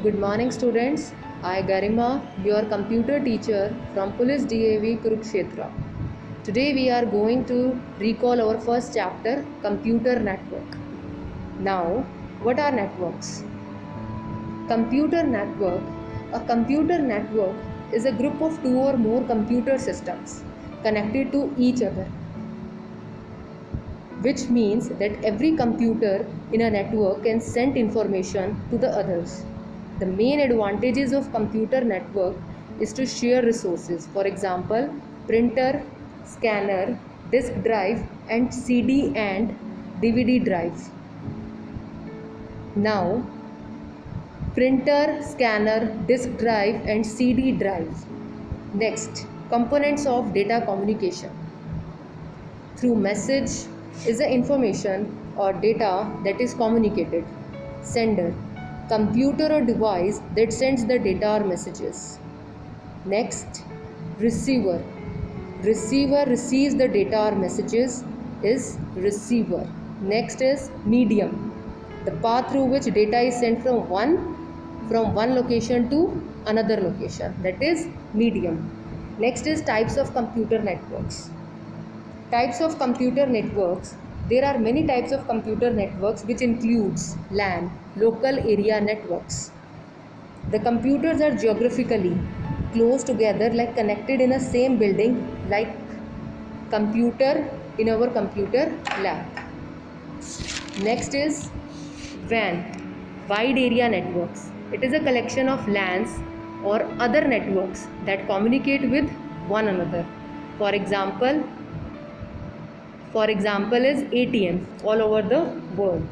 Good morning, students. I Garima, your computer teacher from Police DAV Kurukshetra. Today we are going to recall our first chapter, Computer Network. Now, what are networks? Computer network. A computer network is a group of two or more computer systems connected to each other, which means that every computer in a network can send information to the others. The main advantages of computer network is to share resources. For example, printer, scanner, disk drive and CD and DVD drive. Now, printer, scanner, disk drive and CD drive. Next, components of data communication. Through message is the information or data that is communicated. Sender, computer or device that sends the data or messages. Next, receiver. Receiver receives the data or messages is receiver. Next is medium. The path through which data is sent from one location to another location, that is medium. Next is types of computer networks. Types of computer networks. There are many types of computer networks which includes LAN, local area networks. The computers are geographically close together, like connected in a same building, like computer in our computer lab. Next is WAN, wide area networks. It is a collection of LANs or other networks that communicate with one another. For example is ATM all over the world.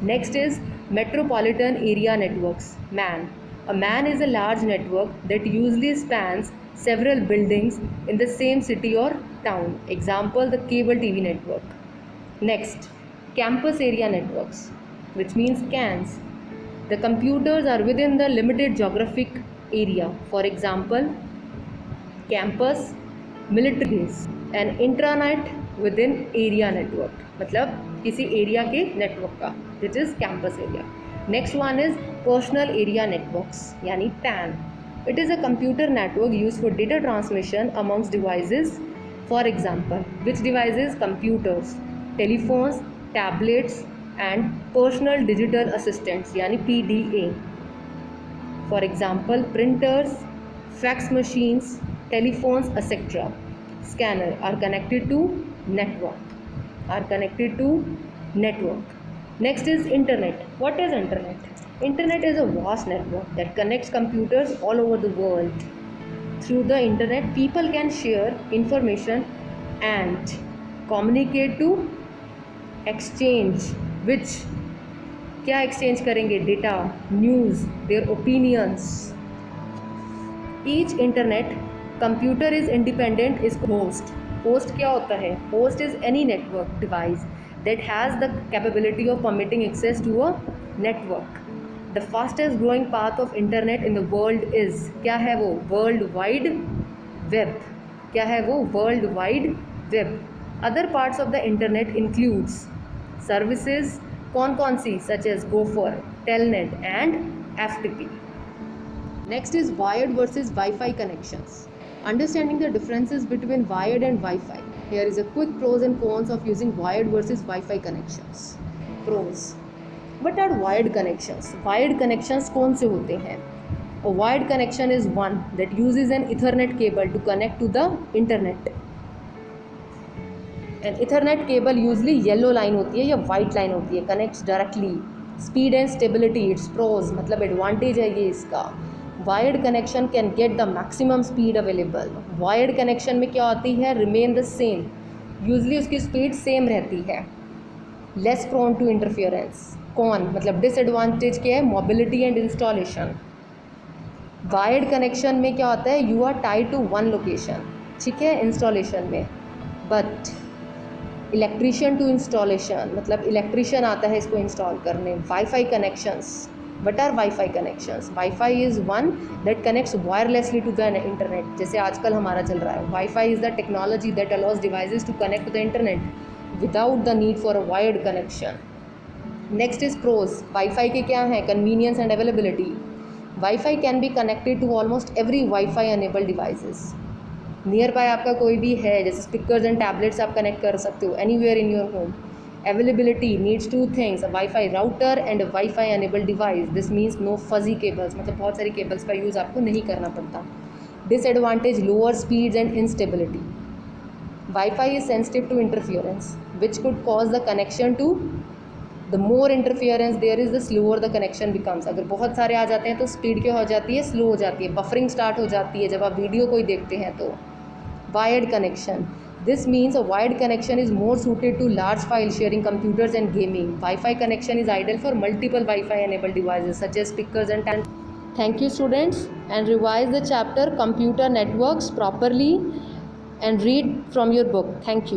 Next is metropolitan area networks, MAN. A MAN is a large network that usually spans several buildings in the same city or town. Example, the cable TV network. Next, campus area networks, which means CANs. The computers are within the limited geographic area. For example, campus, military base, and intranet within area network, मतलब किसी area के network का, which is campus area. Next one is personal area networks, यानी PAN. It is a computer network used for data transmission amongst devices. For example, which devices? Computers, telephones, tablets and personal digital assistants, यानी PDA. For example, printers, fax machines, telephones, etc. Scanner are connected to network. Next is internet. What is internet? Internet is a vast network that connects computers all over the world. Through the internet, people can share information and communicate to exchange, which क्या exchange करेंगे? Data, news, their opinions. Each internet computer is independent is host. Host क्या होता है? Host is any network device that has the capability of permitting access to a network. The fastest growing path of internet in the world is क्या है वो? World Wide Web. क्या है वो? World Wide Web. Other parts of the internet includes services कौन सी, such as Gopher, Telnet and FTP. Next is wired versus Wi-Fi connections. Understanding the differences between wired and Wi-Fi. Here is a quick pros and cons of using wired versus Wi-Fi connections. Pros. What are wired connections? Wired connections कौन से होते हैं? A wired connection is one that uses an Ethernet cable to connect to the internet. An Ethernet cable usually yellow line होती है या white line होती है. Connects directly. Speed and stability. Its pros, मतलब advantage है ये इसका. Wired connection can get the maximum speed available. Wired connection में क्या होती है? Remain the same. यूजली उसकी स्पीड सेम रहती है. Less prone to interference. कौन, मतलब डिसएडवांटेज क्या है? Mobility and installation. Wired connection में क्या होता है? You are tied to one location, ठीक है, इंस्टॉलेशन में. बट इलेक्ट्रीशियन टू इंस्टॉलेशन, मतलब इलेक्ट्रीशियन आता है इसको इंस्टॉल करने. WiFi connections. What are Wi-Fi connections? Wi-Fi is one that connects wirelessly to the internet. जैसे आजकल हमारा चल रहा है. Wi-Fi is the technology that allows devices to connect to the internet without the need for a wired connection. Next is pros. Wi-Fi के क्या हैं? Convenience and availability. WiFi can be connected to almost every WiFi enable devices. Nearby आपका कोई भी है, जैसे speakers and tablets आप connect कर सकते हो anywhere in your home. Availability needs two things, a WiFi router and a WiFi enable device. This means no fuzzy cables, मतलब बहुत सारी केबल्स का यूज़ आपको नहीं करना पड़ता। Disadvantage lower speeds and instability. WiFi is sensitive to interference which could cause the connection to, the more interference there is the slower the connection becomes. अगर बहुत सारे आ जाते हैं तो स्पीड क्या हो जाती है, स्लो हो जाती है, बफरिंग स्टार्ट हो जाती है जब आप वीडियो कोई देखते हैं तो। Wired connection, this means a wired connection is more suited to large file sharing computers and gaming. Wi-Fi connection is ideal for multiple Wi-Fi enabled devices such as speakers and Thank you students, and revise the chapter computer networks properly and read from your book. Thank you.